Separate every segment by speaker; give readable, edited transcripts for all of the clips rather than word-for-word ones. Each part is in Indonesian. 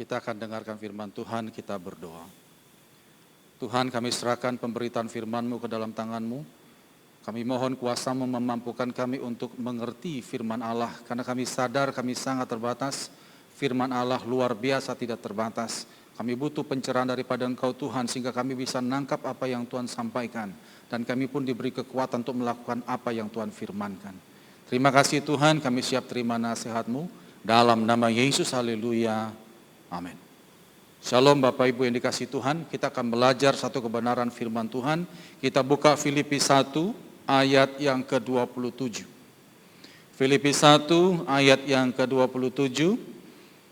Speaker 1: Kita akan dengarkan firman Tuhan, kita berdoa. Tuhan, kami serahkan pemberitaan firman-Mu ke dalam tangan-Mu. Kami mohon kuasa-Mu memampukan kami untuk mengerti firman Allah, karena kami sadar kami sangat terbatas. Firman Allah luar biasa tidak terbatas. Kami butuh pencerahan daripada Engkau Tuhan, sehingga kami bisa menangkap apa yang Tuhan sampaikan. Dan kami pun diberi kekuatan untuk melakukan apa yang Tuhan firmankan. Terima kasih Tuhan, kami siap terima nasihat-Mu. Dalam nama Yesus, haleluya. Amin. Shalom Bapak Ibu yang dikasihi Tuhan, kita akan belajar satu kebenaran firman Tuhan. Kita buka Filipi 1 ayat yang ke-27. Filipi 1 ayat yang ke-27.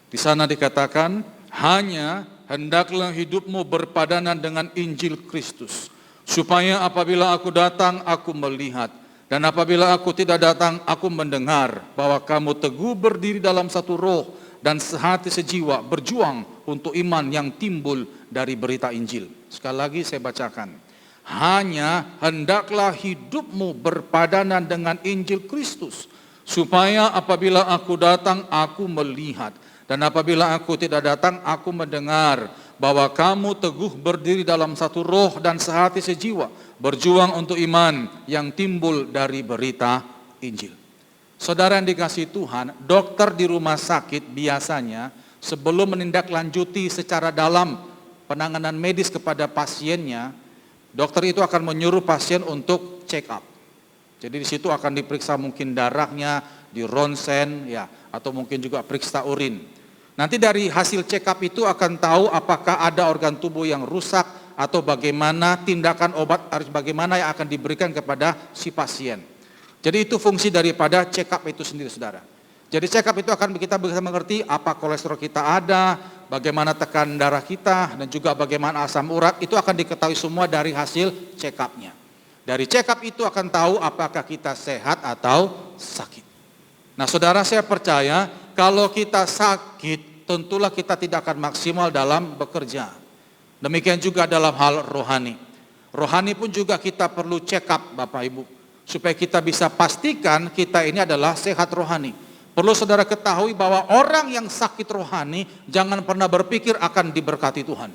Speaker 1: Di sana dikatakan, hanya hendaklah hidupmu berpadanan dengan Injil Kristus, supaya apabila aku datang aku melihat, dan apabila aku tidak datang aku mendengar bahwa kamu teguh berdiri dalam satu roh dan sehati sejiwa berjuang untuk iman yang timbul dari berita Injil. Sekali lagi saya bacakan. Hanya hendaklah hidupmu berpadanan dengan Injil Kristus, supaya apabila aku datang aku melihat, dan apabila aku tidak datang aku mendengar bahwa kamu teguh berdiri dalam satu roh dan sehati sejiwa berjuang untuk iman yang timbul dari berita Injil. Saudara yang dikasihi Tuhan, dokter di rumah sakit biasanya sebelum menindaklanjuti secara dalam penanganan medis kepada pasiennya, dokter itu akan menyuruh pasien untuk check up. Jadi di situ akan diperiksa mungkin darahnya, di ronsen, ya, atau mungkin juga periksa urin. Nanti dari hasil check up itu akan tahu apakah ada organ tubuh yang rusak atau bagaimana tindakan obat harus bagaimana yang akan diberikan kepada si pasien. Jadi itu fungsi daripada check up itu sendiri, saudara. Jadi check up itu akan kita bisa mengerti apa kolesterol kita ada, bagaimana tekanan darah kita, dan juga bagaimana asam urat, itu akan diketahui semua dari hasil check up-nya. Dari check up itu akan tahu apakah kita sehat atau sakit. Nah saudara, saya percaya kalau kita sakit, tentulah kita tidak akan maksimal dalam bekerja. Demikian juga dalam hal rohani. Rohani pun juga kita perlu check up Bapak Ibu, supaya kita bisa pastikan kita ini adalah sehat rohani. Perlu saudara ketahui bahwa orang yang sakit rohani jangan pernah berpikir akan diberkati Tuhan.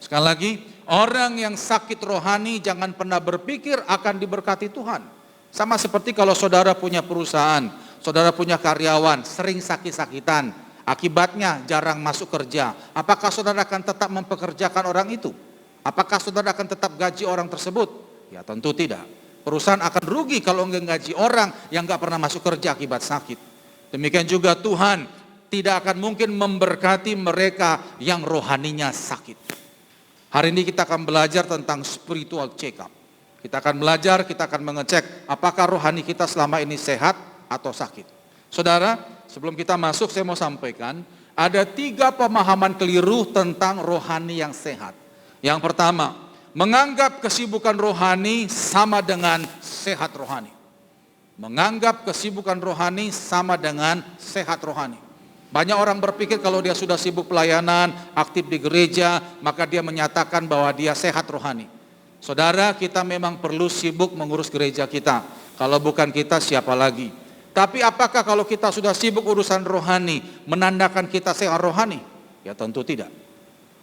Speaker 1: Sekali lagi, orang yang sakit rohani jangan pernah berpikir akan diberkati Tuhan. Sama seperti kalau saudara punya perusahaan, saudara punya karyawan, sering sakit-sakitan, akibatnya jarang masuk kerja. Apakah saudara akan tetap mempekerjakan orang itu? Apakah saudara akan tetap gaji orang tersebut? Ya tentu tidak. Perusahaan akan rugi kalau enggak gaji orang yang enggak pernah masuk kerja akibat sakit. Demikian juga Tuhan tidak akan mungkin memberkati mereka yang rohaninya sakit. Hari ini kita akan belajar tentang spiritual check up. Kita akan belajar, kita akan mengecek apakah rohani kita selama ini sehat atau sakit. Saudara, sebelum kita masuk saya mau sampaikan ada 3 pemahaman keliru tentang rohani yang sehat. Yang pertama, menganggap kesibukan rohani sama dengan sehat rohani. Menganggap kesibukan rohani sama dengan sehat rohani. Banyak orang berpikir kalau dia sudah sibuk pelayanan, aktif di gereja, maka dia menyatakan bahwa dia sehat rohani. Saudara, kita memang perlu sibuk mengurus gereja kita. Kalau bukan kita, siapa lagi? Tapi apakah kalau kita sudah sibuk urusan rohani, menandakan kita sehat rohani? Ya tentu tidak.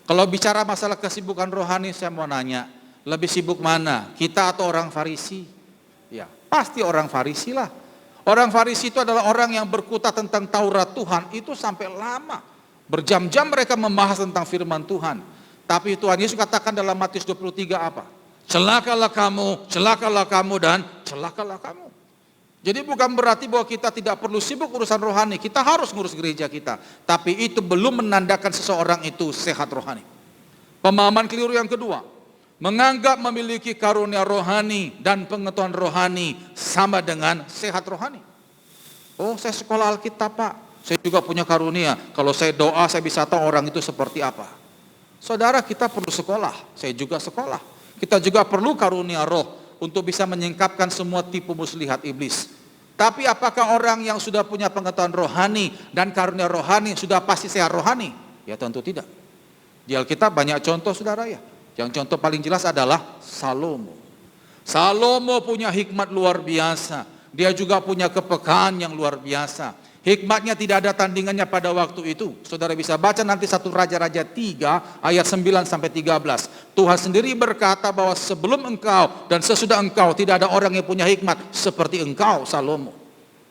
Speaker 1: Kalau bicara masalah kesibukan rohani, saya mau nanya, lebih sibuk mana? Kita atau orang Farisi? Ya, pasti orang Farisi lah. Orang Farisi itu adalah orang yang berkutat tentang Taurat Tuhan, itu sampai lama. Berjam-jam mereka membahas tentang firman Tuhan. Tapi Tuhan Yesus katakan dalam Matius 23 apa? Celakalah kamu dan celakalah kamu. Jadi bukan berarti bahwa kita tidak perlu sibuk urusan rohani, kita harus ngurus gereja kita. Tapi itu belum menandakan seseorang itu sehat rohani. Pemahaman keliru yang kedua, menganggap memiliki karunia rohani dan pengetahuan rohani sama dengan sehat rohani. Oh, saya sekolah Alkitab Pak, saya juga punya karunia. Kalau saya doa saya bisa tahu orang itu seperti apa. Saudara, kita perlu sekolah, saya juga sekolah. Kita juga perlu karunia roh untuk bisa menyingkapkan semua tipu muslihat iblis. Tapi apakah orang yang sudah punya pengetahuan rohani dan karunia rohani sudah pasti sehat rohani? Ya tentu tidak. Di Alkitab banyak contoh saudara ya. Yang contoh paling jelas adalah Salomo. Salomo punya hikmat luar biasa. Dia juga punya kepekaan yang luar biasa. Hikmatnya tidak ada tandingannya pada waktu itu. Saudara bisa baca nanti 1 Raja-Raja 3 ayat 9 sampai 13. Tuhan sendiri berkata bahwa sebelum engkau dan sesudah engkau tidak ada orang yang punya hikmat seperti engkau, Salomo.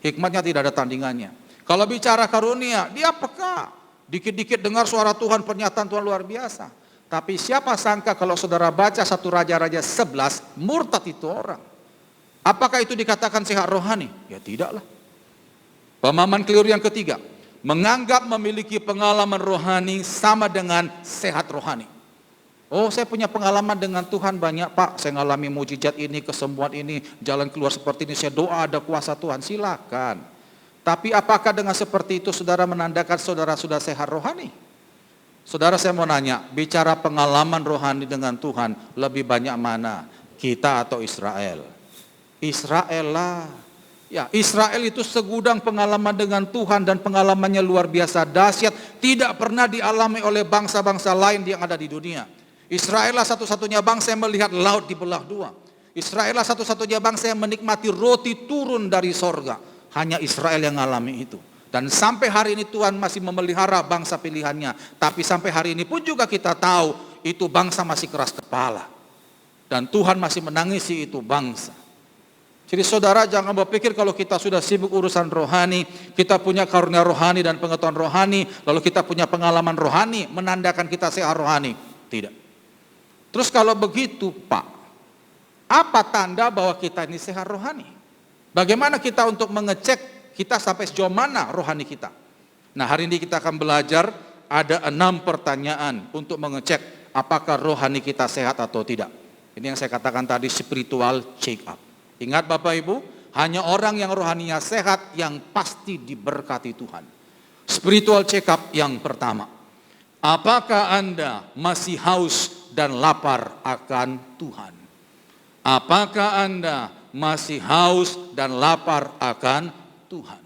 Speaker 1: Hikmatnya tidak ada tandingannya. Kalau bicara karunia, dia peka. Dikit-dikit dengar suara Tuhan, pernyataan Tuhan luar biasa. Tapi siapa sangka kalau saudara baca 1 Raja-Raja 11, murtad itu orang. Apakah itu dikatakan sehat rohani? Ya tidaklah. Pemahaman keliru yang ketiga, menganggap memiliki pengalaman rohani sama dengan sehat rohani. Oh, saya punya pengalaman dengan Tuhan banyak, Pak. Saya mengalami mujizat ini, kesembuhan ini, jalan keluar seperti ini, saya doa ada kuasa Tuhan. Silakan. Tapi apakah dengan seperti itu saudara menandakan saudara sudah sehat rohani? Saudara, saya mau nanya, bicara pengalaman rohani dengan Tuhan, lebih banyak mana? Kita atau Israel? Israel lah. Ya, Israel itu segudang pengalaman dengan Tuhan dan pengalamannya luar biasa dahsyat, tidak pernah dialami oleh bangsa-bangsa lain yang ada di dunia. Israel lah satu-satunya bangsa yang melihat laut dibelah dua. Israel lah satu-satunya bangsa yang menikmati roti turun dari sorga. Hanya Israel yang mengalami itu. Dan sampai hari ini Tuhan masih memelihara bangsa pilihannya. Tapi sampai hari ini pun juga kita tahu itu bangsa masih keras kepala. Dan Tuhan masih menangisi itu bangsa. Jadi saudara jangan berpikir kalau kita sudah sibuk urusan rohani, kita punya karunia rohani dan pengetahuan rohani, lalu kita punya pengalaman rohani, menandakan kita sehat rohani. Tidak. Terus kalau begitu Pak, apa tanda bahwa kita ini sehat rohani? Bagaimana kita untuk mengecek kita sampai sejauh mana rohani kita? Nah, hari ini kita akan belajar ada 6 pertanyaan untuk mengecek apakah rohani kita sehat atau tidak. Ini yang saya katakan tadi, spiritual check up. Ingat Bapak Ibu, hanya orang yang rohaninya sehat yang pasti diberkati Tuhan. Spiritual check up yang pertama. Apakah Anda masih haus dan lapar akan Tuhan? Apakah Anda masih haus dan lapar akan Tuhan?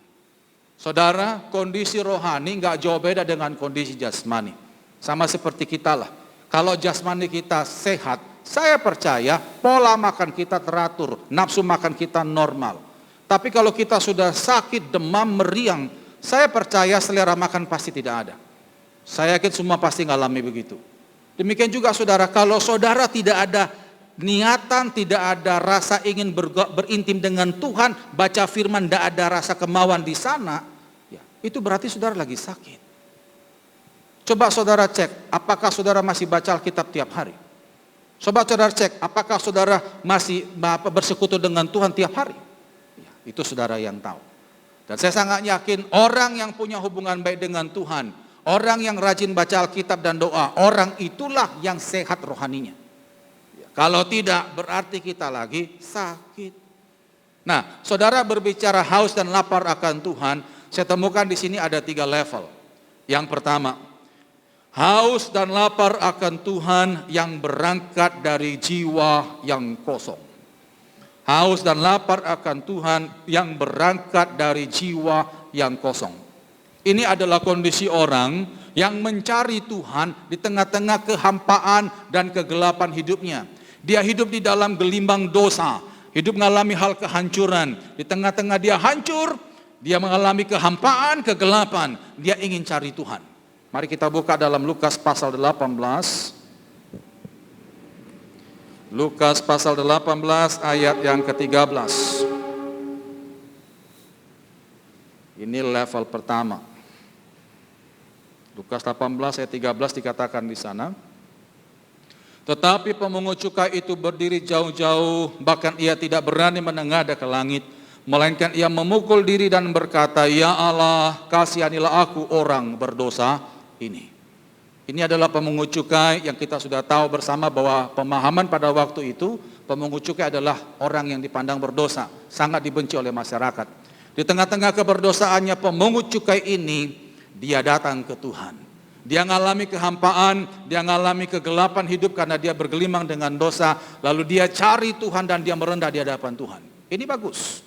Speaker 1: Saudara, kondisi rohani nggak jauh beda dengan kondisi jasmani. Sama seperti kita lah. Kalau jasmani kita sehat, saya percaya pola makan kita teratur, nafsu makan kita normal. Tapi kalau kita sudah sakit, demam, meriang, saya percaya selera makan pasti tidak ada. Saya yakin semua pasti ngalami begitu. Demikian juga saudara, kalau saudara tidak ada niatan, tidak ada rasa ingin berintim dengan Tuhan, baca firman, tidak ada rasa kemauan di sana, ya, itu berarti saudara lagi sakit. Coba saudara cek, apakah saudara masih baca Alkitab tiap hari? Coba saudara cek, apakah saudara masih bersekutu dengan Tuhan tiap hari? Ya, itu saudara yang tahu. Dan saya sangat yakin orang yang punya hubungan baik dengan Tuhan, orang yang rajin baca Alkitab dan doa, orang itulah yang sehat rohaninya. Ya, kalau tidak, berarti kita lagi sakit. Nah, saudara berbicara haus dan lapar akan Tuhan, saya temukan di sini ada 3 level. Yang pertama, haus dan lapar akan Tuhan yang berangkat dari jiwa yang kosong. Haus dan lapar akan Tuhan yang berangkat dari jiwa yang kosong. Ini adalah kondisi orang yang mencari Tuhan di tengah-tengah kehampaan dan kegelapan hidupnya. Dia hidup di dalam gelimbang dosa, hidup mengalami hal kehancuran. Di tengah-tengah dia hancur, dia mengalami kehampaan, kegelapan. Dia ingin cari Tuhan. Mari kita buka dalam Lukas pasal 18. Lukas pasal 18 ayat yang ke-13. Ini level pertama. Lukas 18 ayat 13 dikatakan di sana. Tetapi pemungut cukai itu berdiri jauh-jauh, bahkan ia tidak berani menengadah ke langit, melainkan ia memukul diri dan berkata, "Ya Allah, kasihanilah aku orang berdosa ini." Ini adalah pemungut cukai yang kita sudah tahu bersama bahwa pemahaman pada waktu itu, pemungut cukai adalah orang yang dipandang berdosa, sangat dibenci oleh masyarakat. Di tengah-tengah keberdosaannya pemungut cukai ini, dia datang ke Tuhan. Dia mengalami kehampaan, dia mengalami kegelapan hidup karena dia bergelimang dengan dosa, lalu dia cari Tuhan dan dia merendah di hadapan Tuhan. Ini bagus.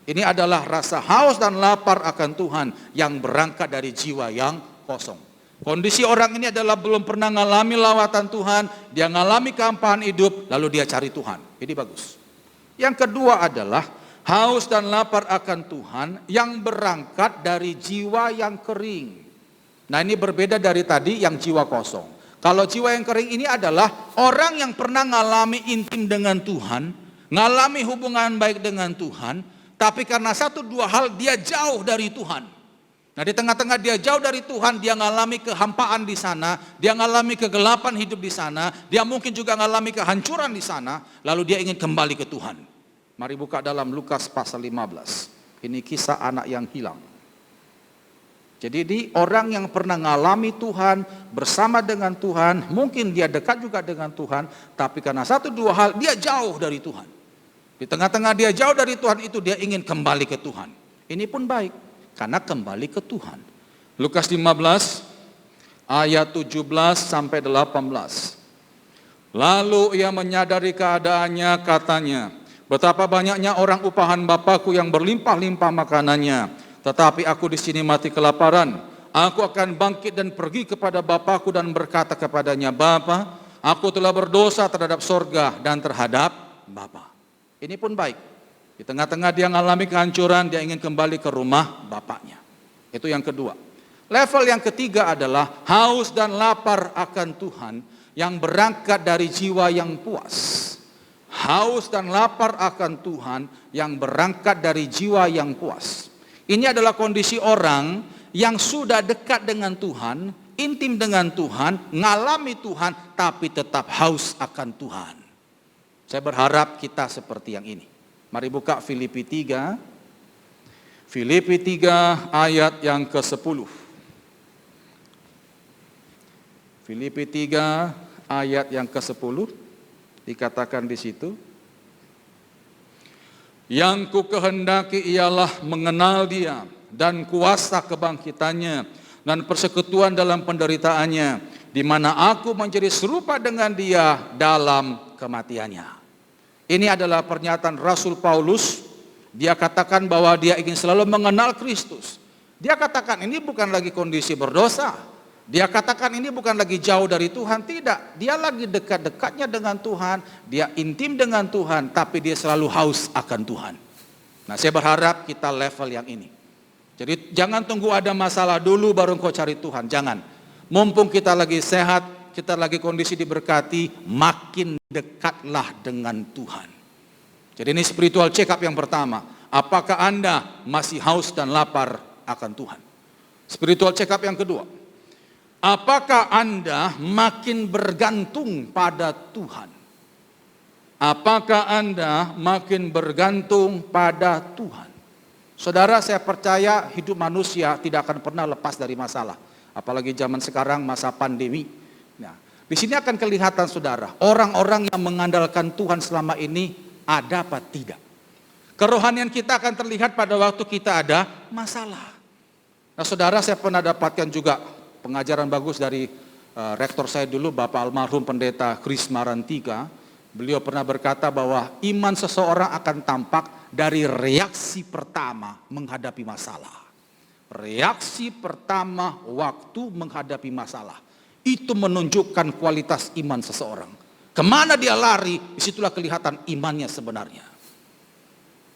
Speaker 1: Ini adalah rasa haus dan lapar akan Tuhan yang berangkat dari jiwa yang kosong. Kondisi orang ini adalah belum pernah mengalami lawatan Tuhan, dia mengalami kehampaan hidup, lalu dia cari Tuhan. Ini bagus. Yang kedua adalah Haus dan lapar akan Tuhan yang berangkat dari jiwa yang kering. Nah, ini berbeda dari tadi yang jiwa kosong. Kalau jiwa yang kering ini adalah orang yang pernah ngalami intim dengan Tuhan, ngalami hubungan baik dengan Tuhan, tapi karena satu dua hal dia jauh dari Tuhan. Nah, di tengah-tengah dia jauh dari Tuhan, dia ngalami kehampaan di sana, dia ngalami kegelapan hidup di sana, dia mungkin juga ngalami kehancuran di sana, lalu dia ingin kembali ke Tuhan. Mari buka dalam Lukas pasal 15. Ini kisah anak yang hilang. Jadi di orang yang pernah ngalami Tuhan, bersama dengan Tuhan, mungkin dia dekat juga dengan Tuhan, tapi karena satu dua hal dia jauh dari Tuhan. Di tengah-tengah dia jauh dari Tuhan itu dia ingin kembali ke Tuhan. Ini pun baik, karena kembali ke Tuhan. Lukas 15 ayat 17 sampai 18. Lalu ia menyadari keadaannya, katanya, betapa banyaknya orang upahan Bapakku yang berlimpah-limpah makanannya. Tetapi aku di sini mati kelaparan. Aku akan bangkit dan pergi kepada Bapakku dan berkata kepadanya, Bapa, aku telah berdosa terhadap sorga dan terhadap Bapa. Ini pun baik. Di tengah-tengah dia mengalami kehancuran, dia ingin kembali ke rumah Bapaknya. Itu yang kedua. Level yang ketiga adalah haus dan lapar akan Tuhan yang berangkat dari jiwa yang puas. Haus dan lapar akan Tuhan yang berangkat dari jiwa yang puas. Ini adalah kondisi orang yang sudah dekat dengan Tuhan, intim dengan Tuhan, ngalami Tuhan, tapi tetap haus akan Tuhan. Saya berharap kita seperti yang ini. Mari buka Filipi 3. Filipi 3 ayat yang ke-10. Filipi 3 ayat yang ke-10 dikatakan di situ. Yang ku kehendaki ialah mengenal Dia dan kuasa kebangkitannya dan persekutuan dalam penderitaannya, di mana aku menjadi serupa dengan Dia dalam kematiannya. Ini adalah pernyataan Rasul Paulus. Dia katakan bahwa dia ingin selalu mengenal Kristus. Dia katakan ini bukan lagi kondisi berdosa. Dia katakan ini bukan lagi jauh dari Tuhan, tidak. Dia lagi dekat-dekatnya dengan Tuhan, dia intim dengan Tuhan, tapi dia selalu haus akan Tuhan. Nah, saya berharap kita level yang ini. Jadi jangan tunggu ada masalah dulu baru engkau cari Tuhan, jangan. Mumpung kita lagi sehat, kita lagi kondisi diberkati, makin dekatlah dengan Tuhan. Jadi ini spiritual check up yang pertama. Apakah Anda masih haus dan lapar akan Tuhan? Spiritual check up yang kedua. Apakah Anda makin bergantung pada Tuhan? Apakah Anda makin bergantung pada Tuhan? Saudara, saya percaya hidup manusia tidak akan pernah lepas dari masalah. Apalagi zaman sekarang masa pandemi. Nah, di sini akan kelihatan saudara, orang-orang yang mengandalkan Tuhan selama ini ada apa tidak. Kerohanian kita akan terlihat pada waktu kita ada masalah. Nah saudara, saya pernah dapatkan juga pengajaran bagus dari rektor saya dulu, Bapak almarhum Pendeta Kris Marantika. Beliau pernah berkata bahwa iman seseorang akan tampak dari reaksi pertama menghadapi masalah. Reaksi pertama waktu menghadapi masalah. Itu menunjukkan kualitas iman seseorang. Kemana dia lari, disitulah kelihatan imannya sebenarnya.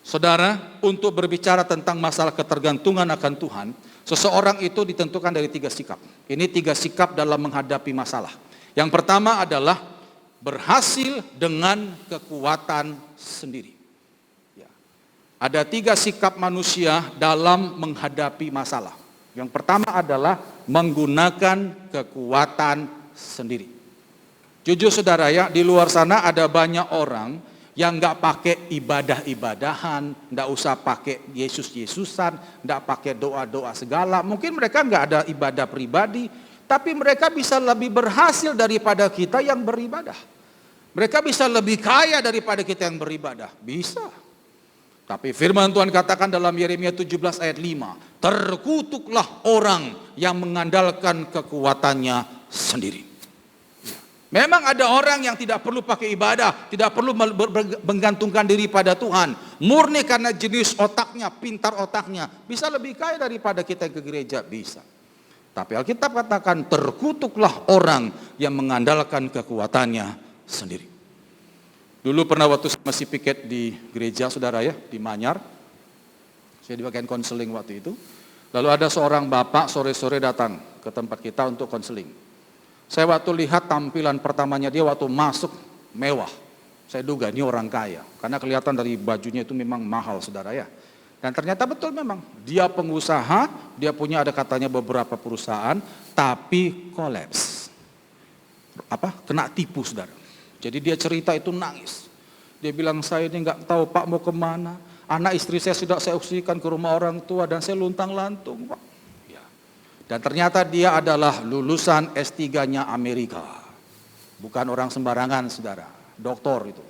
Speaker 1: Saudara, untuk berbicara tentang masalah ketergantungan akan Tuhan, seseorang itu ditentukan dari 3 sikap. Ini 3 sikap dalam menghadapi masalah. Yang pertama adalah berhasil dengan kekuatan sendiri. Ya. Ada 3 sikap manusia dalam menghadapi masalah. Yang pertama adalah menggunakan kekuatan sendiri. Jujur saudara ya, di luar sana ada banyak orang yang nggak pakai ibadah-ibadahan, nggak usah pakai Yesus-Yesusan, nggak pakai doa-doa segala. Mungkin mereka nggak ada ibadah pribadi, tapi mereka bisa lebih berhasil daripada kita yang beribadah. Mereka bisa lebih kaya daripada kita yang beribadah. Bisa. Tapi firman Tuhan katakan dalam Yeremia 17 ayat 5, terkutuklah orang yang mengandalkan kekuatannya sendiri. Memang ada orang yang tidak perlu pakai ibadah, tidak perlu menggantungkan diri pada Tuhan. Murni karena jenis otaknya, pintar otaknya, bisa lebih kaya daripada kita yang ke gereja, bisa. Tapi Alkitab katakan terkutuklah orang yang mengandalkan kekuatannya sendiri. Dulu pernah waktu saya masih piket di gereja, saudara ya, di Manyar. Saya di bagian konseling waktu itu. Lalu ada seorang bapak sore-sore datang ke tempat kita untuk konseling. Saya waktu lihat tampilan pertamanya dia waktu masuk mewah. Saya duga ini orang kaya, karena kelihatan dari bajunya itu memang mahal, saudara ya. Dan ternyata betul memang, dia pengusaha, dia punya ada katanya beberapa perusahaan, tapi kolaps. Kena tipu, saudara. Jadi dia cerita itu nangis. Dia bilang, saya ini nggak tahu Pak mau kemana. Anak istri saya sudah saya usirkan ke rumah orang tua dan saya luntang-lantung, Pak. Ya. Dan ternyata dia adalah lulusan S3-nya Amerika. Bukan orang sembarangan, saudara. Doktor itu.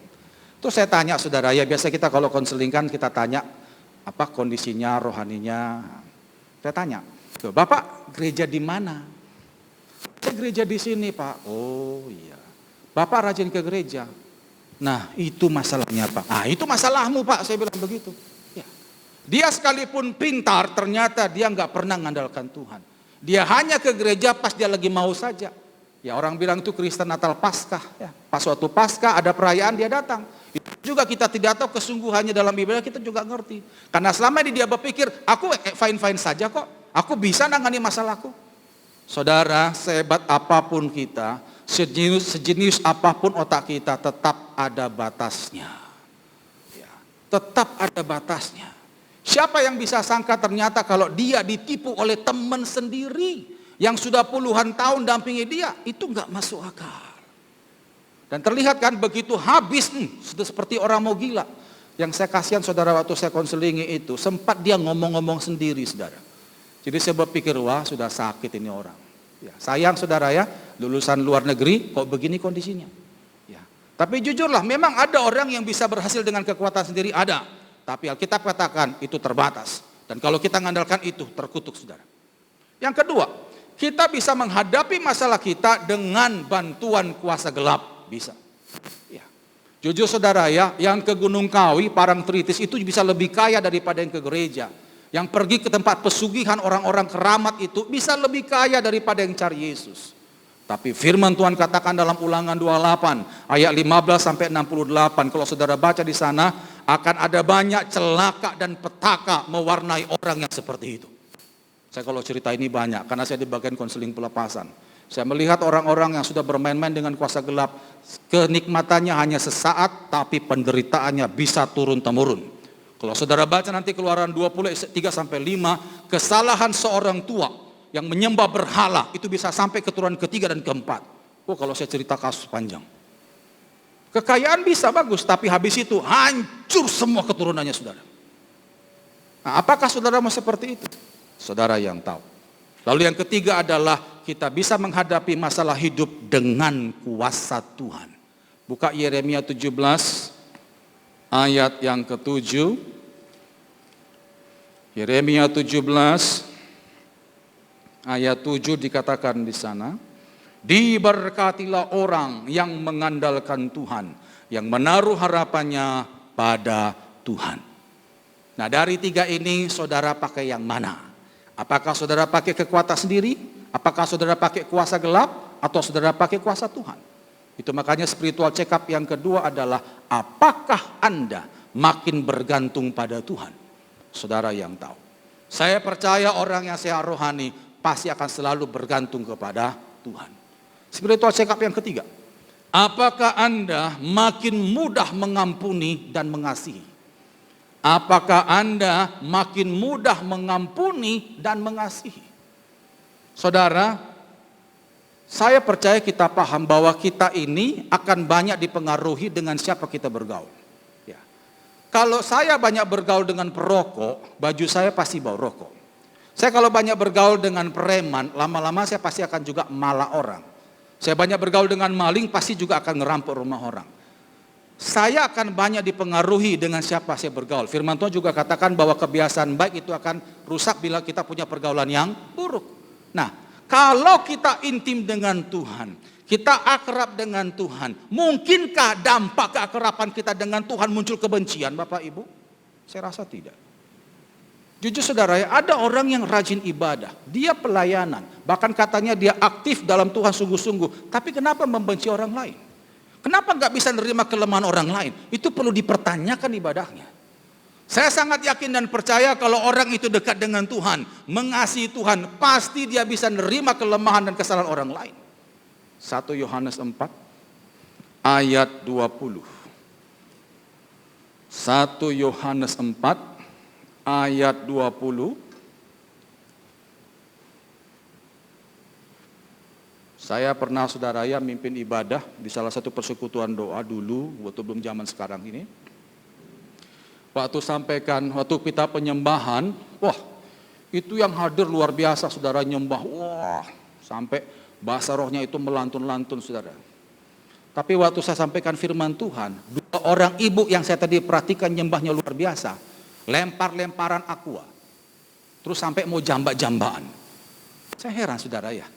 Speaker 1: Terus saya tanya, saudara, ya biasa kita kalau konseling kan kita tanya apa kondisinya, rohaninya. Saya tanya, Bapak gereja di mana? Saya gereja di sini, Pak. Oh iya. Bapak rajin ke gereja. Nah itu masalahnya, Pak. Ah itu masalahmu, Pak. Saya bilang begitu. Ya. Dia sekalipun pintar, ternyata dia nggak pernah mengandalkan Tuhan. Dia hanya ke gereja pas dia lagi mau saja. Ya orang bilang itu Kristen Natal Paskah. Ya. Pas waktu Paskah ada perayaan dia datang. Itu juga kita tidak tahu kesungguhannya dalam ibadah, kita juga ngerti. Karena selama ini dia berpikir, aku fine-fine saja kok. Aku bisa nangani masalahku. Saudara, sehebat apapun kita, sejenis apapun otak kita, tetap ada batasnya. Ya, tetap ada batasnya. Siapa yang bisa sangka ternyata kalau dia ditipu oleh teman sendiri yang sudah puluhan tahun dampingi dia, itu nggak masuk akal. Dan terlihat kan begitu habis, sudah seperti orang mau gila. Yang saya kasihan saudara waktu saya konselingi itu, sempat dia ngomong-ngomong sendiri, saudara. Jadi saya berpikir, wah sudah sakit ini orang. Ya, sayang saudara ya, lulusan luar negeri kok begini kondisinya. Ya. Tapi jujurlah, memang ada orang yang bisa berhasil dengan kekuatan sendiri, ada. Tapi Alkitab katakan itu terbatas. Dan kalau kita mengandalkan itu, terkutuk saudara. Yang kedua, kita bisa menghadapi masalah kita dengan bantuan kuasa gelap. Bisa. Ya. Jujur saudara ya, yang ke Gunung Kawi, Parangtritis itu bisa lebih kaya daripada yang ke gereja. Yang pergi ke tempat pesugihan orang-orang keramat itu bisa lebih kaya daripada yang cari Yesus. Tapi firman Tuhan katakan dalam Ulangan 28 ayat 15 sampai 68, kalau saudara baca di sana akan ada banyak celaka dan petaka mewarnai orang yang seperti itu. Saya kalau cerita ini banyak karena saya di bagian konseling pelepasan. Saya melihat orang-orang yang sudah bermain-main dengan kuasa gelap, kenikmatannya hanya sesaat, tapi penderitaannya bisa turun-temurun. Kalau saudara baca nanti Keluaran 20, 3-5, kesalahan seorang tua yang menyembah berhala, itu bisa sampai keturunan ketiga dan keempat. Oh kalau saya cerita kasus panjang. Kekayaan bisa bagus, tapi habis itu hancur semua keturunannya saudara. Nah, apakah saudara mau seperti itu? Saudara yang tahu. Lalu yang ketiga adalah kita bisa menghadapi masalah hidup dengan kuasa Tuhan. Buka Yeremia 17 ayat yang ke-7. Yeremia 17 ayat 7 dikatakan di sana, diberkatilah orang yang mengandalkan Tuhan, yang menaruh harapannya pada Tuhan. Nah dari tiga ini saudara pakai yang mana? Apakah saudara pakai kekuatan sendiri? Apakah saudara pakai kuasa gelap? Atau saudara pakai kuasa Tuhan? Itu makanya spiritual check up yang kedua adalah apakah Anda makin bergantung pada Tuhan? Saudara yang tahu. Saya percaya orang yang sehat rohani pasti akan selalu bergantung kepada Tuhan. Spiritual check up yang ketiga. Apakah Anda makin mudah mengampuni dan mengasihi? Apakah Anda makin mudah mengampuni dan mengasihi? Saudara, saya percaya kita paham bahwa kita ini akan banyak dipengaruhi dengan siapa kita bergaul. Ya. Kalau saya banyak bergaul dengan perokok, baju saya pasti bau rokok. Saya kalau banyak bergaul dengan preman, lama-lama saya pasti akan juga malah orang. Saya banyak bergaul dengan maling, pasti juga akan ngerampok rumah orang. Saya akan banyak dipengaruhi dengan siapa saya bergaul. Firman Tuhan juga katakan bahwa kebiasaan baik itu akan rusak bila kita punya pergaulan yang buruk. Nah, kalau kita intim dengan Tuhan, kita akrab dengan Tuhan, mungkinkah dampak keakraban kita dengan Tuhan muncul kebencian, Bapak Ibu? Saya rasa tidak. Jujur saudara ya, ada orang yang rajin ibadah, dia pelayanan, bahkan katanya dia aktif dalam Tuhan sungguh-sungguh, tapi kenapa membenci orang lain? Kenapa nggak bisa nerima kelemahan orang lain? Itu perlu dipertanyakan ibadahnya. Saya sangat yakin dan percaya kalau orang itu dekat dengan Tuhan, mengasihi Tuhan, pasti dia bisa nerima kelemahan dan kesalahan orang lain. 1 Yohanes 4 ayat 20. 1 Yohanes 4 ayat 20. Saya pernah saudara ya mimpin ibadah di salah satu persekutuan doa dulu, waktu belum zaman sekarang ini. Waktu kita penyembahan, wah itu yang hadir luar biasa saudara, nyembah, wah sampai bahasa rohnya itu melantun-lantun saudara. Tapi waktu saya sampaikan firman Tuhan, 2 orang ibu yang saya tadi perhatikan nyembahnya luar biasa, lempar-lemparan aqua, terus sampai mau jambak-jambaan. Saya heran saudara ya,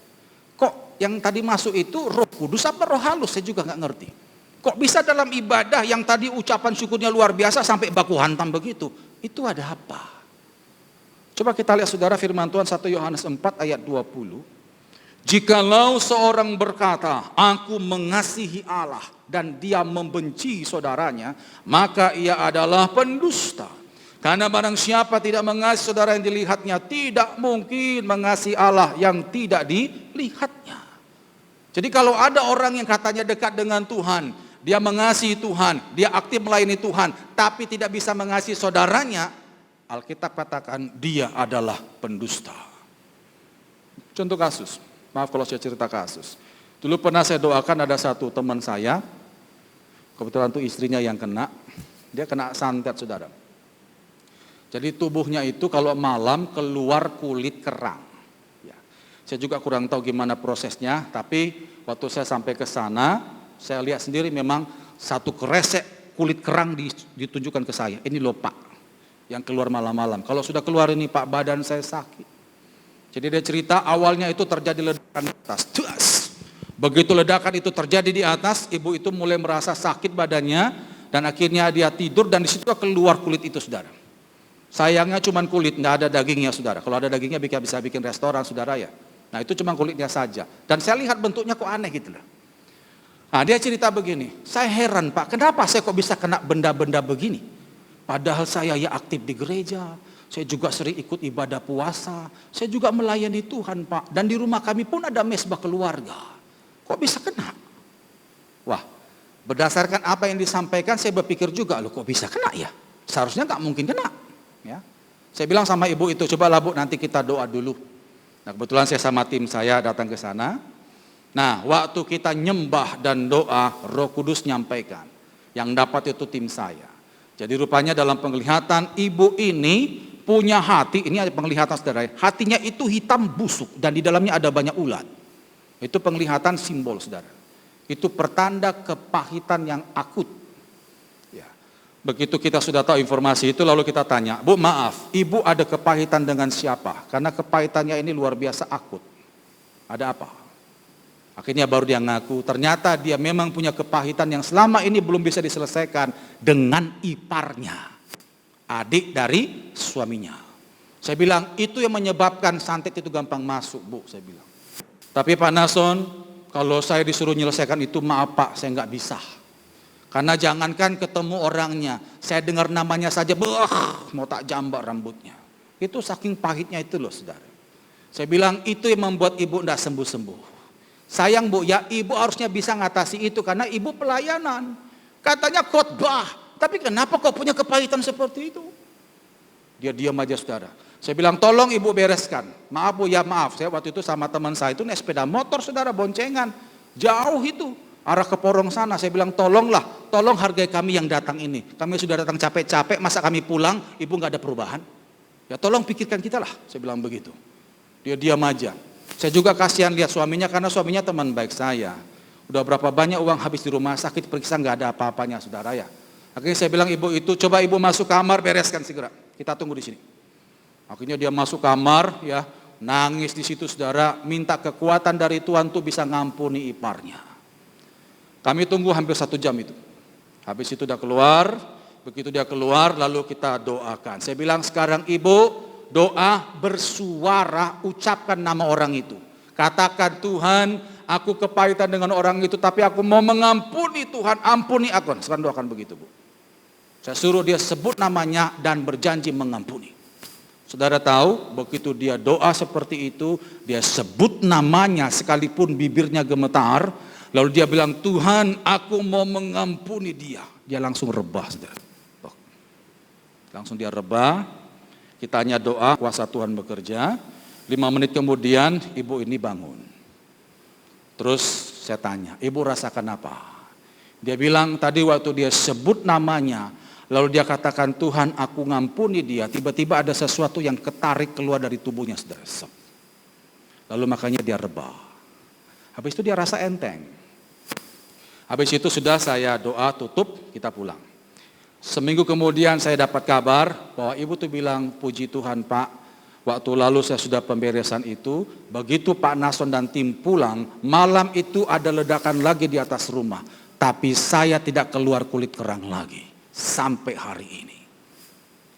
Speaker 1: kok yang tadi masuk itu Roh Kudus apa roh halus, saya juga nggak ngerti. Kok bisa dalam ibadah yang tadi ucapan syukurnya luar biasa sampai baku hantam begitu? Itu ada apa? Coba kita lihat saudara firman Tuhan 1 Yohanes 4 ayat 20. Jikalau seorang berkata, aku mengasihi Allah dan dia membenci saudaranya, maka ia adalah pendusta. Karena barang siapa tidak mengasihi saudara yang dilihatnya, tidak mungkin mengasihi Allah yang tidak dilihatnya. Jadi kalau ada orang yang katanya dekat dengan Tuhan, dia mengasihi Tuhan, dia aktif melayani Tuhan, tapi tidak bisa mengasihi saudaranya, Alkitab katakan dia adalah pendusta. Contoh kasus, maaf kalau saya cerita kasus. Dulu pernah saya doakan ada satu teman saya, kebetulan itu istrinya yang kena, dia kena santet saudara. Jadi tubuhnya itu kalau malam keluar kulit kerang. Ya. Saya juga kurang tahu gimana prosesnya, tapi waktu saya sampai ke sana, saya lihat sendiri memang satu kresek kulit kerang ditunjukkan ke saya. Ini loh Pak, yang keluar malam-malam. Kalau sudah keluar ini Pak, badan saya sakit. Jadi dia cerita awalnya itu terjadi ledakan di atas. Begitu ledakan itu terjadi di atas, ibu itu mulai merasa sakit badannya. Dan akhirnya dia tidur dan disitu keluar kulit itu saudara. Sayangnya cuma kulit, nggak ada dagingnya saudara. Kalau ada dagingnya bisa bikin restoran saudara ya. Nah itu cuma kulitnya saja. Dan saya lihat bentuknya kok aneh gitu lah. Nah dia cerita begini, saya heran Pak, kenapa saya kok bisa kena benda-benda begini? Padahal saya ya aktif di gereja, saya juga sering ikut ibadah puasa, saya juga melayani Tuhan Pak. Dan di rumah kami pun ada mesbah keluarga. Kok bisa kena? Wah, berdasarkan apa yang disampaikan saya berpikir juga, loh kok bisa kena ya? Seharusnya nggak mungkin kena. Ya. Saya bilang sama ibu itu, coba lah Bu nanti kita doa dulu. Nah kebetulan saya sama tim saya datang ke sana. Nah, waktu kita nyembah dan doa, Roh Kudus nyampaikan. Yang dapat itu tim saya. Jadi rupanya dalam penglihatan, ibu ini punya hati, ini ada penglihatan saudara, hatinya itu hitam busuk dan di dalamnya ada banyak ulat. Itu penglihatan simbol saudara. Itu pertanda kepahitan yang akut. Ya. Begitu kita sudah tahu informasi itu, lalu kita tanya, Bu maaf, ibu ada kepahitan dengan siapa? Karena kepahitannya ini luar biasa akut. Ada apa? Akhirnya baru dia ngaku, ternyata dia memang punya kepahitan yang selama ini belum bisa diselesaikan dengan iparnya, adik dari suaminya. Saya bilang, itu yang menyebabkan santet itu gampang masuk Bu, saya bilang. Tapi Pak Nason, kalau saya disuruh menyelesaikan itu, maaf Pak, saya nggak bisa. Karena jangankan ketemu orangnya, saya dengar namanya saja, mau tak jambak rambutnya. Itu saking pahitnya itu loh saudara. Saya bilang, itu yang membuat ibu nggak sembuh-sembuh. Sayang Bu, ya ibu harusnya bisa ngatasi itu karena ibu pelayanan. Katanya khotbah, tapi kenapa kok punya kepahitan seperti itu? Dia diam aja saudara. Saya bilang tolong ibu bereskan. Maaf Bu, ya maaf. Saya waktu itu sama teman saya itu naik sepeda motor saudara, boncengan. Jauh itu, arah ke Porong sana. Saya bilang tolonglah, tolong hargai kami yang datang ini. Kami sudah datang capek-capek, masa kami pulang, ibu nggak ada perubahan? Ya tolong pikirkan kita lah, saya bilang begitu. Dia diam aja. Saya juga kasihan lihat suaminya karena suaminya teman baik saya. Udah berapa banyak uang habis di rumah sakit, periksa nggak ada apa-apanya saudara ya. Akhirnya saya bilang ibu itu, coba ibu masuk kamar bereskan segera. Kita tunggu di sini. Akhirnya dia masuk kamar ya, nangis di situ saudara, minta kekuatan dari Tuhan tuh bisa ngampuni iparnya. Kami tunggu hampir 1 jam itu. Habis itu udah keluar, begitu dia keluar lalu kita doakan. Saya bilang sekarang ibu, doa bersuara, ucapkan nama orang itu. Katakan Tuhan, aku kepahitan dengan orang itu, tapi aku mau mengampuni. Tuhan, ampuni aku. Sekarang doakan begitu, Bu. Saya suruh dia sebut namanya dan berjanji mengampuni. Saudara tahu, begitu dia doa seperti itu, dia sebut namanya sekalipun bibirnya gemetar, lalu dia bilang, Tuhan, aku mau mengampuni dia. Dia langsung rebah, saudara. Langsung dia rebah, kita hanya doa, kuasa Tuhan bekerja. 5 menit kemudian, ibu ini bangun. Terus saya tanya, ibu rasakan apa? Dia bilang, tadi waktu dia sebut namanya, lalu dia katakan, Tuhan, aku ngampuni dia. Tiba-tiba ada sesuatu yang ketarik keluar dari tubuhnya, saudara. Lalu makanya dia rebah. Habis itu dia rasa enteng. Habis itu sudah saya doa, tutup, kita pulang. Seminggu kemudian saya dapat kabar bahwa ibu tuh bilang, puji Tuhan Pak, waktu lalu saya sudah pemberesan itu. Begitu Pak Nason dan tim pulang, malam itu ada ledakan lagi di atas rumah. Tapi saya tidak keluar kulit kerang lagi. Sampai hari ini.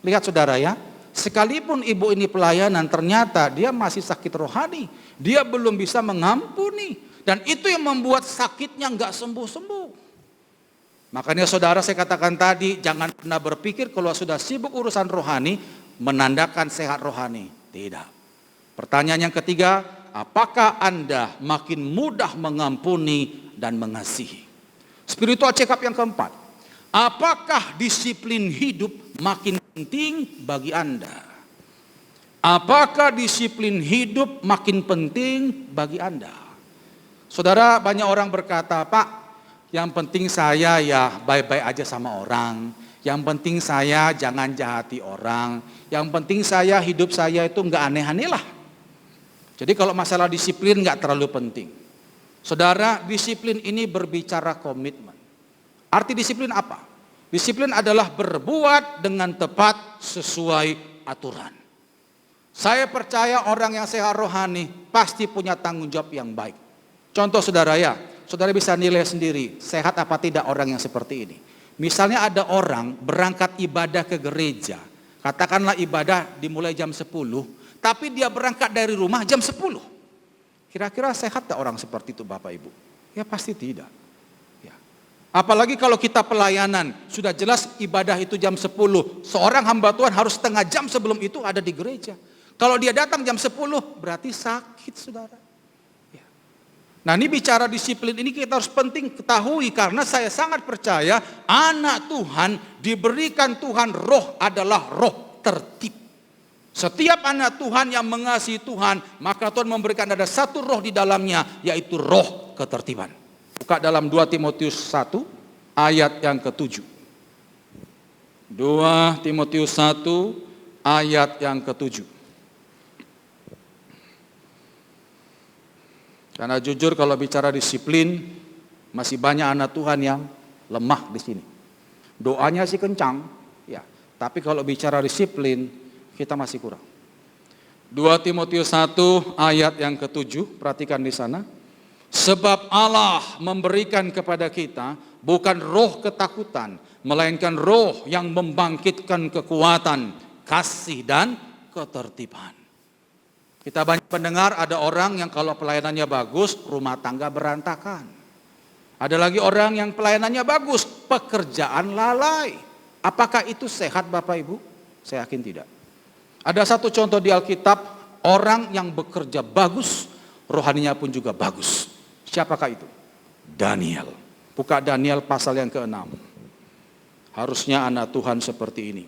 Speaker 1: Lihat saudara ya, sekalipun ibu ini pelayanan, ternyata dia masih sakit rohani. Dia belum bisa mengampuni. Dan itu yang membuat sakitnya nggak sembuh-sembuh. Makanya saudara, saya katakan tadi, jangan pernah berpikir kalau sudah sibuk urusan rohani, menandakan sehat rohani. Tidak. Pertanyaan yang ketiga, apakah Anda makin mudah mengampuni dan mengasihi? Spiritual check up yang keempat. Apakah disiplin hidup makin penting bagi Anda? Apakah disiplin hidup makin penting bagi Anda? Saudara, banyak orang berkata, Pak, yang penting saya ya baik-baik aja sama orang. Yang penting saya jangan jahati orang. Yang penting saya hidup saya itu enggak aneh-aneh lah. Jadi kalau masalah disiplin enggak terlalu penting. Saudara, disiplin ini berbicara komitmen. Arti disiplin apa? Disiplin adalah berbuat dengan tepat sesuai aturan. Saya percaya orang yang sehat rohani pasti punya tanggung jawab yang baik. Contoh saudara ya, saudara bisa nilai sendiri sehat apa tidak orang yang seperti ini. Misalnya ada orang berangkat ibadah ke gereja, katakanlah ibadah dimulai jam 10, tapi dia berangkat dari rumah jam 10. Kira-kira sehat tak orang seperti itu Bapak Ibu? Ya pasti tidak. Apalagi kalau kita pelayanan, sudah jelas ibadah itu jam 10. Seorang hamba Tuhan harus setengah jam sebelum itu ada di gereja. Kalau dia datang jam 10, berarti sakit saudara. Ya. Nah ini bicara disiplin ini kita harus penting ketahui. Karena saya sangat percaya anak Tuhan diberikan Tuhan roh adalah roh tertib. Setiap anak Tuhan yang mengasihi Tuhan, maka Tuhan memberikan ada satu roh di dalamnya, yaitu roh ketertiban. Buka dalam 2 Timotius 1 ayat yang ke-7. 2 Timotius 1 ayat yang ke-7. Karena jujur kalau bicara disiplin, masih banyak anak Tuhan yang lemah di sini. Doanya sih kencang, ya. Tapi kalau bicara disiplin, kita masih kurang. 2 Timotius 1 ayat yang ke-7, perhatikan di sana. Sebab Allah memberikan kepada kita bukan roh ketakutan, melainkan roh yang membangkitkan kekuatan, kasih dan ketertiban. Kita banyak mendengar ada orang yang kalau pelayanannya bagus, rumah tangga berantakan. Ada lagi orang yang pelayanannya bagus, pekerjaan lalai. Apakah itu sehat Bapak Ibu? Saya yakin tidak. Ada satu contoh di Alkitab, orang yang bekerja bagus, rohaninya pun juga bagus. Siapakah itu? Daniel. Buka Daniel pasal yang ke-6. Harusnya anak Tuhan seperti ini.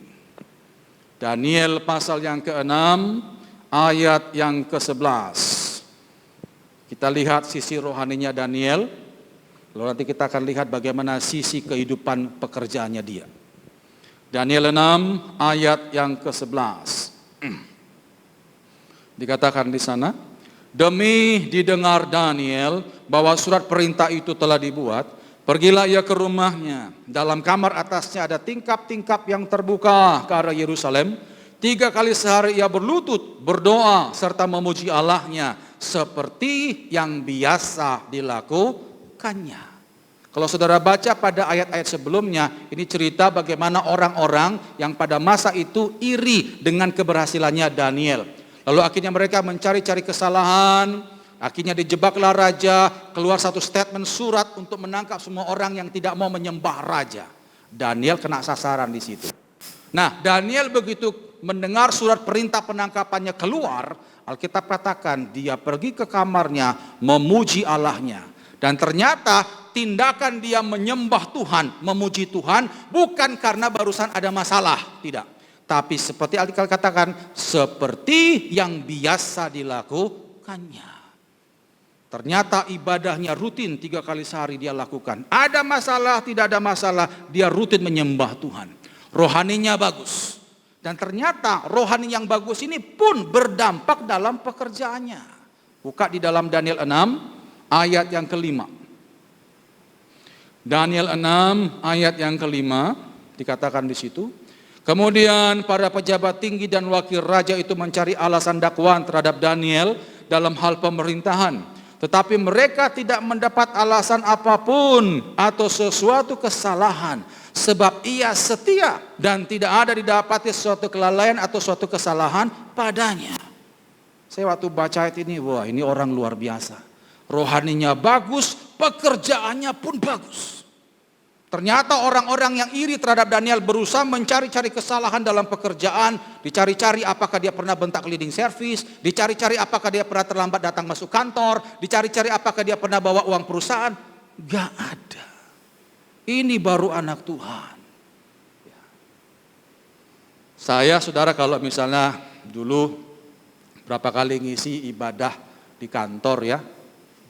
Speaker 1: Daniel pasal yang ke-6 ayat yang ke-11. Kita lihat sisi rohaninya Daniel. Lalu nanti kita akan lihat bagaimana sisi kehidupan pekerjaannya dia. Daniel 6 ayat yang ke-11. Dikatakan di sana, demi didengar Daniel bahwa surat perintah itu telah dibuat, pergilah ia ke rumahnya. Dalam kamar atasnya ada tingkap-tingkap yang terbuka ke arah Yerusalem. 3 kali sehari ia berlutut, berdoa, serta memuji Allahnya seperti yang biasa dilakukannya. Kalau saudara baca pada ayat-ayat sebelumnya, ini cerita bagaimana orang-orang yang pada masa itu iri dengan keberhasilannya Daniel. Lalu akhirnya mereka mencari-cari kesalahan, Akhirnya dijebaklah raja, keluar satu statement surat untuk menangkap semua orang yang tidak mau menyembah raja. Daniel kena sasaran di situ. Nah, Daniel begitu mendengar surat perintah penangkapannya keluar, Alkitab katakan dia pergi ke kamarnya memuji Allahnya. Dan ternyata tindakan dia menyembah Tuhan, memuji Tuhan bukan karena barusan ada masalah, tidak. Tapi seperti Alkitab katakan, seperti yang biasa dilakukannya. Ternyata ibadahnya rutin 3 kali sehari dia lakukan. Ada masalah, tidak ada masalah, dia rutin menyembah Tuhan. Rohaninya bagus. Dan ternyata rohani yang bagus ini pun berdampak dalam pekerjaannya. Buka di dalam Daniel 6 ayat yang kelima. Daniel 6 ayat yang kelima dikatakan di situ. Kemudian para pejabat tinggi dan wakil raja itu mencari alasan dakwaan terhadap Daniel dalam hal pemerintahan. Tetapi mereka tidak mendapat alasan apapun atau sesuatu kesalahan. Sebab ia setia dan tidak ada didapati suatu kelalaian atau suatu kesalahan padanya. Saya waktu baca ayat ini, wah ini orang luar biasa. Rohaninya bagus, pekerjaannya pun bagus. Ternyata orang-orang yang iri terhadap Daniel berusaha mencari-cari kesalahan dalam pekerjaan. Dicari-cari apakah dia pernah bentak cleaning service. Dicari-cari apakah dia pernah terlambat datang masuk kantor. Dicari-cari apakah dia pernah bawa uang perusahaan. Gak ada. Ini baru anak Tuhan. Saya saudara kalau misalnya dulu berapa kali ngisi ibadah di kantor ya.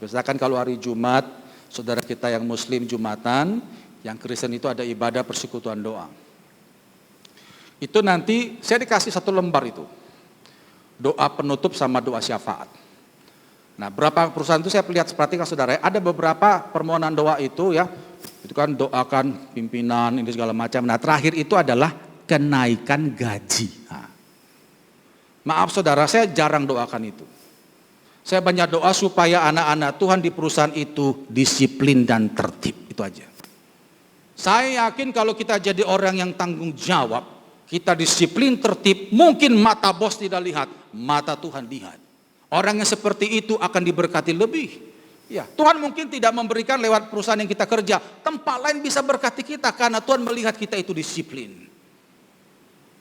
Speaker 1: Biasakan kalau hari Jumat saudara kita yang Muslim Jumatan. Yang Kristen itu ada ibadah persekutuan doa. Itu nanti saya dikasih satu lembar itu. Doa penutup sama doa syafaat. Nah berapa perusahaan itu saya lihat perhatikan saudara. Ada beberapa permohonan doa itu ya. Itu kan doakan pimpinan ini segala macam. Nah terakhir itu adalah kenaikan gaji. Nah, maaf saudara saya jarang doakan itu. Saya banyak doa supaya anak-anak Tuhan di perusahaan itu disiplin dan tertib. Itu aja. Saya yakin kalau kita jadi orang yang tanggung jawab, kita disiplin tertib, mungkin mata bos tidak lihat, mata Tuhan lihat. Orang yang seperti itu akan diberkati lebih. Ya, Tuhan mungkin tidak memberikan lewat perusahaan yang kita kerja, tempat lain bisa berkati kita karena Tuhan melihat kita itu disiplin.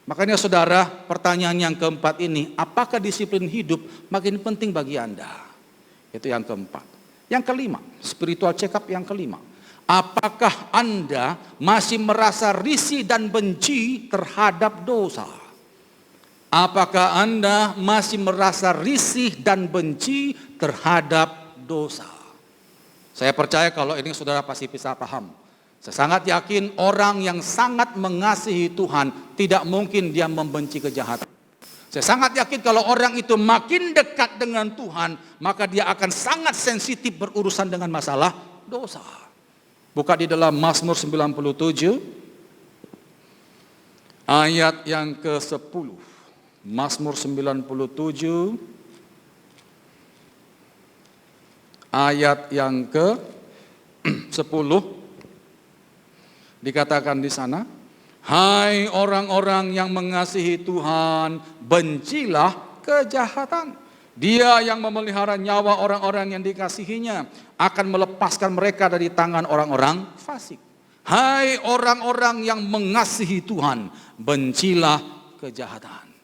Speaker 1: Makanya saudara, pertanyaan yang keempat ini, apakah disiplin hidup makin penting bagi Anda? Itu yang keempat. Yang kelima, spiritual check up yang kelima. Apakah Anda masih merasa risih dan benci terhadap dosa? Apakah Anda masih merasa risih dan benci terhadap dosa? Saya percaya kalau ini saudara pasti bisa paham. Saya sangat yakin orang yang sangat mengasihi Tuhan tidak mungkin dia membenci kejahatan. Saya sangat yakin kalau orang itu makin dekat dengan Tuhan, maka dia akan sangat sensitif berurusan dengan masalah dosa. Buka di dalam Mazmur 97 ayat yang ke-10. Mazmur 97 ayat yang ke-10 dikatakan di sana, hai orang-orang yang mengasihi Tuhan, bencilah kejahatan. Dia yang memelihara nyawa orang-orang yang dikasihinya akan melepaskan mereka dari tangan orang-orang fasik. Hai orang-orang yang mengasihi Tuhan, bencilah kejahatan.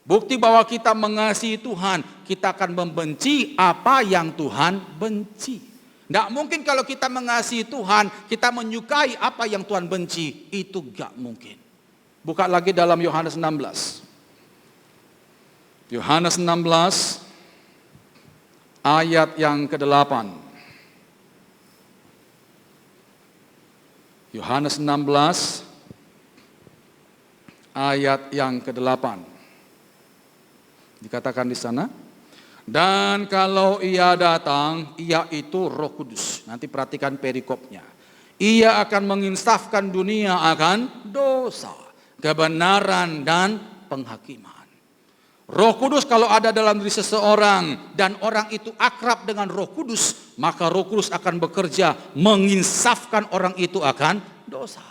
Speaker 1: Bukti bahwa kita mengasihi Tuhan, kita akan membenci apa yang Tuhan benci. Tidak mungkin kalau kita mengasihi Tuhan, kita menyukai apa yang Tuhan benci. Itu gak mungkin. Buka lagi dalam Yohanes 16. Yohanes 16 ayat yang ke-8. Yohanes 16 ayat yang ke-8. Dikatakan di sana, dan kalau ia datang, ia itu Roh Kudus. Nanti perhatikan perikopnya. Ia akan menginsafkan dunia akan dosa, kebenaran dan penghakiman. Roh Kudus kalau ada dalam diri seseorang dan orang itu akrab dengan Roh Kudus, maka Roh Kudus akan bekerja menginsafkan orang itu akan dosa.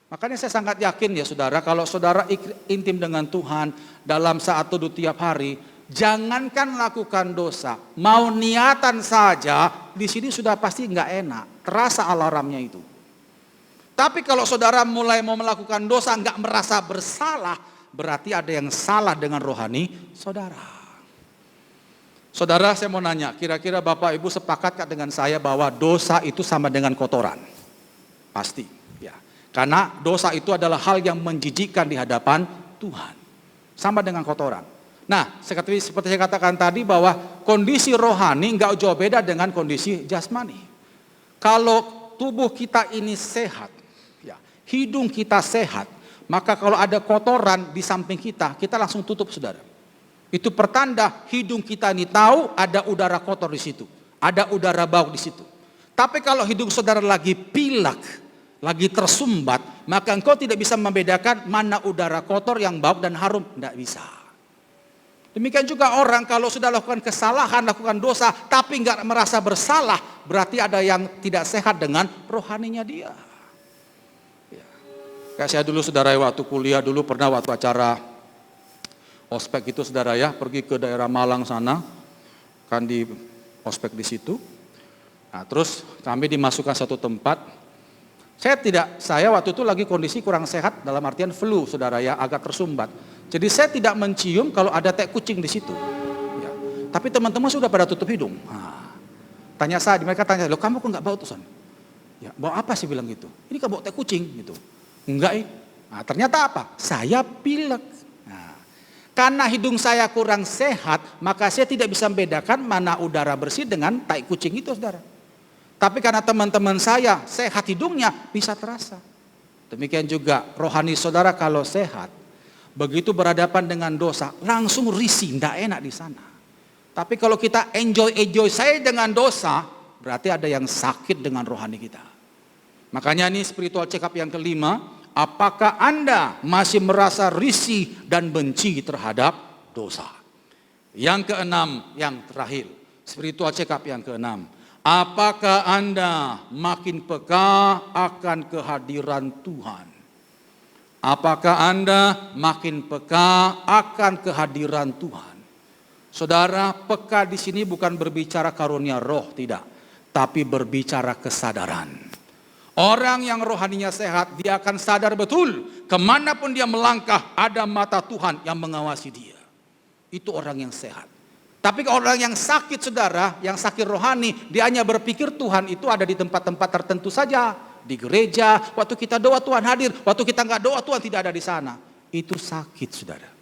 Speaker 1: Makanya saya sangat yakin ya saudara, kalau saudara intim dengan Tuhan dalam saat teduh tiap hari, Jangankan lakukan dosa, mau niatan saja di sini sudah pasti nggak enak, terasa alarmnya itu. Tapi kalau saudara mulai mau melakukan dosa nggak merasa bersalah, berarti ada yang salah dengan rohani saudara. Saudara, saya mau nanya, kira-kira Bapak Ibu sepakatkah dengan saya bahwa dosa itu sama dengan kotoran? Pasti, ya. Karena dosa itu adalah hal yang menjijikkan di hadapan Tuhan, sama dengan kotoran. Nah, seperti saya katakan tadi bahwa kondisi rohani nggak jauh beda dengan kondisi jasmani. Kalau tubuh kita ini sehat, ya, hidung kita sehat, maka kalau ada kotoran di samping kita, kita langsung tutup, saudara. Itu pertanda hidung kita ini tahu ada udara kotor di situ, ada udara bau di situ. Tapi kalau hidung saudara lagi pilek, lagi tersumbat, maka engkau tidak bisa membedakan mana udara kotor yang bau dan harum, tidak bisa. Demikian juga orang kalau sudah lakukan kesalahan, lakukan dosa, tapi nggak merasa bersalah, berarti ada yang tidak sehat dengan rohaninya dia. Ya. Kayak saya dulu, saudara, waktu kuliah dulu pernah waktu acara ospek itu, saudara ya, pergi ke daerah Malang sana, kan di ospek di situ. Nah, terus kami dimasukkan satu tempat. Saya waktu itu lagi kondisi kurang sehat dalam artian flu, saudara ya, agak tersumbat. Jadi saya tidak mencium kalau ada teh kucing di situ. Ya. Tapi teman-teman sudah pada tutup hidung. Tanya saya, mereka tanya, loh kamu kok nggak bau tuh, Son? Ya, bau apa sih bilang gitu? Ini kan bau teh kucing gitu. Enggak. Nah, ternyata apa? Saya pilek. Nah, karena hidung saya kurang sehat, maka saya tidak bisa membedakan mana udara bersih dengan tai kucing itu, saudara. Tapi karena teman-teman saya sehat hidungnya, bisa terasa. Demikian juga rohani saudara kalau sehat, begitu berhadapan dengan dosa, langsung risih, tidak enak di sana. Tapi kalau kita enjoy saya dengan dosa, berarti ada yang sakit dengan rohani kita. Makanya ini spiritual check up yang kelima, apakah Anda masih merasa risih dan benci terhadap dosa? Yang keenam, yang terakhir, spiritual check up yang keenam. Apakah Anda makin peka akan kehadiran Tuhan? Apakah Anda makin peka akan kehadiran Tuhan? Saudara, peka di sini bukan berbicara karunia roh, tidak. Tapi berbicara kesadaran. Orang yang rohaninya sehat, dia akan sadar betul. Kemanapun dia melangkah, ada mata Tuhan yang mengawasi dia. Itu orang yang sehat. Tapi orang yang sakit, saudara, yang sakit rohani, dia hanya berpikir Tuhan itu ada di tempat-tempat tertentu saja. Di gereja, waktu kita doa Tuhan hadir, waktu kita nggak doa Tuhan tidak ada di sana. Itu sakit, saudara.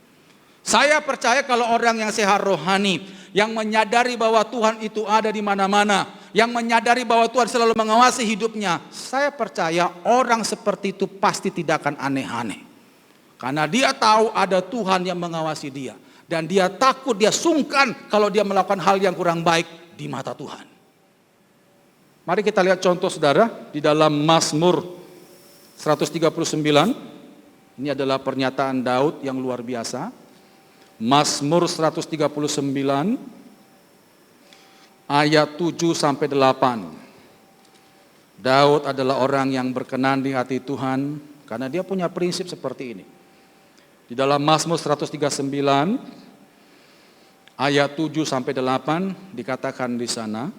Speaker 1: Saya percaya kalau orang yang sehat rohani, yang menyadari bahwa Tuhan itu ada di mana-mana, yang menyadari bahwa Tuhan selalu mengawasi hidupnya, saya percaya orang seperti itu pasti tidak akan aneh-aneh. Karena dia tahu ada Tuhan yang mengawasi dia. Dan dia takut, dia sungkan kalau dia melakukan hal yang kurang baik di mata Tuhan. Mari kita lihat contoh, saudara, di dalam Mazmur 139. Ini adalah pernyataan Daud yang luar biasa. Mazmur 139 ayat 7 sampai 8. Daud adalah orang yang berkenan di hati Tuhan karena dia punya prinsip seperti ini. Di dalam Mazmur 139 ayat 7 sampai 8 dikatakan di sana,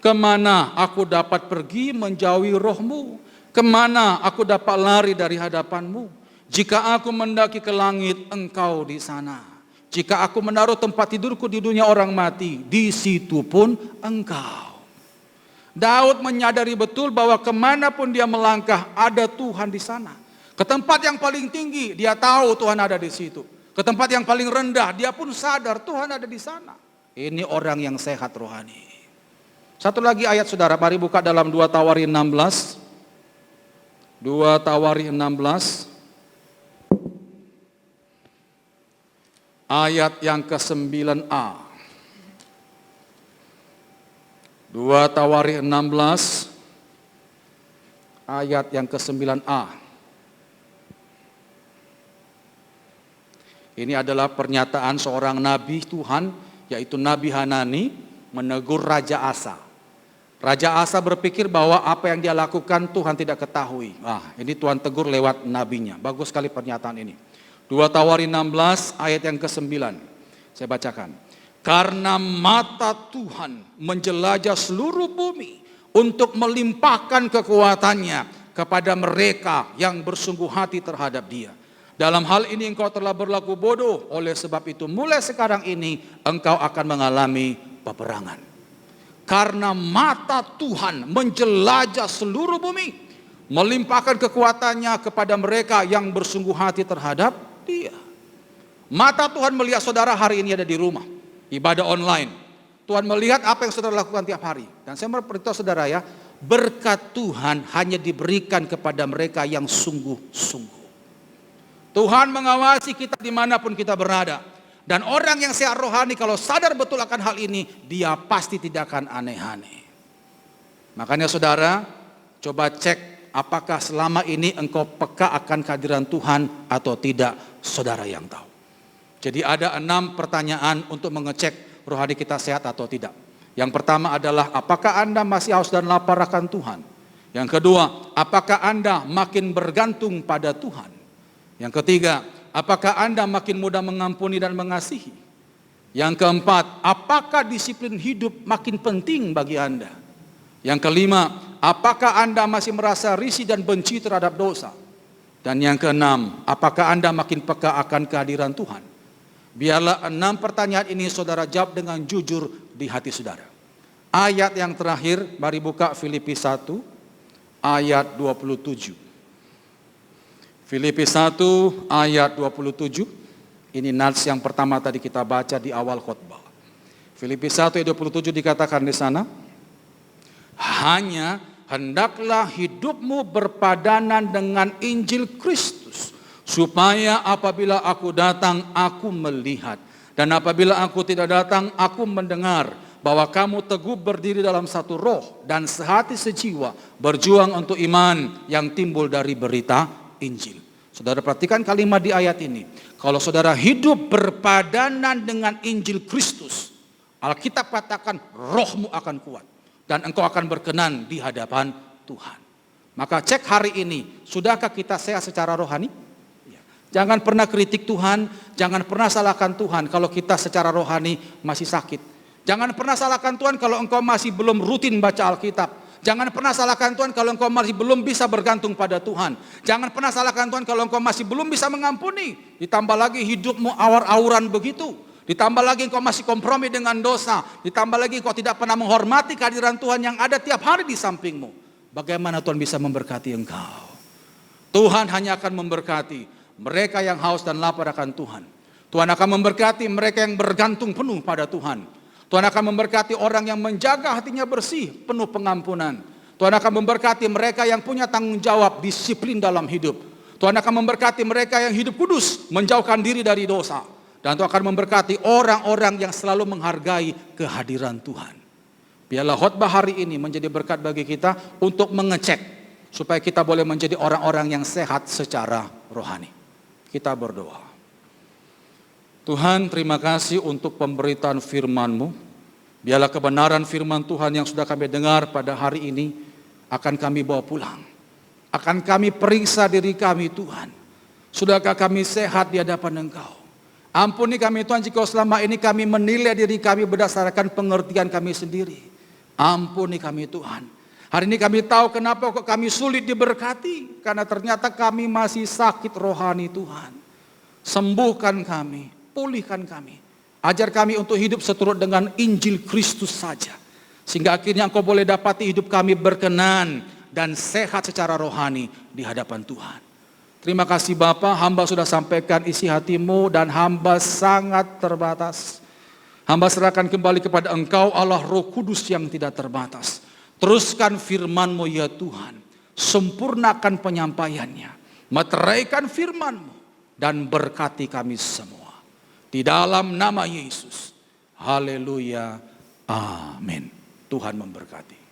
Speaker 1: kemana aku dapat pergi menjauhi rohmu? Kemana aku dapat lari dari hadapanmu? Jika aku mendaki ke langit, engkau di sana. Jika aku menaruh tempat tidurku di dunia orang mati, di situ pun engkau. Daud menyadari betul bahwa kemanapun dia melangkah, ada Tuhan di sana. Ke tempat yang paling tinggi, dia tahu Tuhan ada di situ. Ke tempat yang paling rendah, dia pun sadar Tuhan ada di sana. Ini orang yang sehat rohani. Satu lagi ayat, saudara, mari buka dalam 2 Tawari 16. 2 Tawari 16. Ayat yang ke-9a. 2 Tawari 16. Ayat yang ke-9a. Ini adalah pernyataan seorang nabi Tuhan, yaitu Nabi Hanani, menegur Raja Asa. Raja Asa berpikir bahwa apa yang dia lakukan Tuhan tidak ketahui. Ini Tuhan tegur lewat nabinya. Bagus sekali pernyataan ini. 2 Tawari 16 ayat yang ke-9. Saya bacakan. Karena mata Tuhan menjelajah seluruh bumi untuk melimpahkan kekuatannya kepada mereka yang bersungguh hati terhadap Dia. Dalam hal ini engkau telah berlaku bodoh, oleh sebab itu mulai sekarang ini engkau akan mengalami peperangan. Karena mata Tuhan menjelajah seluruh bumi, melimpahkan kekuatannya kepada mereka yang bersungguh hati terhadap Dia. Mata Tuhan melihat saudara hari ini ada di rumah, ibadah online. Tuhan melihat apa yang saudara lakukan tiap hari. Dan saya memberitahu saudara ya, berkat Tuhan hanya diberikan kepada mereka yang sungguh-sungguh. Tuhan mengawasi kita dimanapun kita berada. Dan orang yang sehat rohani kalau sadar betul akan hal ini, dia pasti tidak akan aneh-aneh. Makanya saudara, coba cek apakah selama ini engkau peka akan kehadiran Tuhan atau tidak, saudara yang tahu. Jadi ada 6 pertanyaan untuk mengecek rohani kita sehat atau tidak. Yang pertama adalah apakah Anda masih haus dan lapar akan Tuhan? Yang kedua, apakah Anda makin bergantung pada Tuhan? Yang ketiga, apakah Anda makin mudah mengampuni dan mengasihi? Yang keempat, apakah disiplin hidup makin penting bagi Anda? Yang kelima, apakah Anda masih merasa risih dan benci terhadap dosa? Dan yang keenam, apakah Anda makin peka akan kehadiran Tuhan? Biarlah 6 pertanyaan ini saudara jawab dengan jujur di hati saudara. Ayat yang terakhir, mari buka Filipi 1 ayat 27. Filipi 1 ayat 27. Ini nats yang pertama tadi kita baca di awal khotbah. Filipi 1 ayat 27 dikatakan di sana, hanya hendaklah hidupmu berpadanan dengan Injil Kristus, supaya apabila aku datang, aku melihat. Dan apabila aku tidak datang, aku mendengar bahwa kamu teguh berdiri dalam satu roh dan sehati sejiwa, berjuang untuk iman yang timbul dari berita Injil. Saudara perhatikan kalimat di ayat ini. Kalau saudara hidup berpadanan dengan Injil Kristus, Alkitab katakan rohmu akan kuat. Dan engkau akan berkenan di hadapan Tuhan. Maka cek hari ini, sudahkah kita sehat secara rohani? Jangan pernah kritik Tuhan, jangan pernah salahkan Tuhan kalau kita secara rohani masih sakit. Jangan pernah salahkan Tuhan kalau engkau masih belum rutin baca Alkitab. Jangan pernah salahkan Tuhan kalau engkau masih belum bisa bergantung pada Tuhan. Jangan pernah salahkan Tuhan kalau engkau masih belum bisa mengampuni. Ditambah lagi hidupmu awar-awuran begitu. Ditambah lagi engkau masih kompromi dengan dosa. Ditambah lagi engkau tidak pernah menghormati kehadiran Tuhan yang ada tiap hari di sampingmu. Bagaimana Tuhan bisa memberkati engkau? Tuhan hanya akan memberkati mereka yang haus dan lapar akan Tuhan. Tuhan akan memberkati mereka yang bergantung penuh pada Tuhan. Tuhan akan memberkati orang yang menjaga hatinya bersih, penuh pengampunan. Tuhan akan memberkati mereka yang punya tanggung jawab, disiplin dalam hidup. Tuhan akan memberkati mereka yang hidup kudus, menjauhkan diri dari dosa. Dan Tuhan akan memberkati orang-orang yang selalu menghargai kehadiran Tuhan. Biarlah khotbah hari ini menjadi berkat bagi kita untuk mengecek supaya kita boleh menjadi orang-orang yang sehat secara rohani. Kita berdoa. Tuhan, terima kasih untuk pemberitaan firman-Mu. Biarlah kebenaran firman Tuhan yang sudah kami dengar pada hari ini akan kami bawa pulang. Akan kami periksa diri kami, Tuhan. Sudahkah kami sehat di hadapan Engkau? Ampuni kami Tuhan jika selama ini kami menilai diri kami berdasarkan pengertian kami sendiri. Ampuni kami Tuhan. Hari ini kami tahu kenapa kok kami sulit diberkati. Karena ternyata kami masih sakit rohani Tuhan. Sembuhkan kami, pulihkan kami. Ajar kami untuk hidup seturut dengan Injil Kristus saja. Sehingga akhirnya Engkau boleh dapati hidup kami berkenan dan sehat secara rohani di hadapan Tuhan. Terima kasih Bapa, hamba sudah sampaikan isi hatimu dan hamba sangat terbatas. Hamba serahkan kembali kepada Engkau Allah Roh Kudus yang tidak terbatas. Teruskan firman-Mu ya Tuhan. Sempurnakan penyampaiannya. Meteraikan firman-Mu. Dan berkati kami semua. Di dalam nama Yesus. Haleluya. Amin. Tuhan memberkati.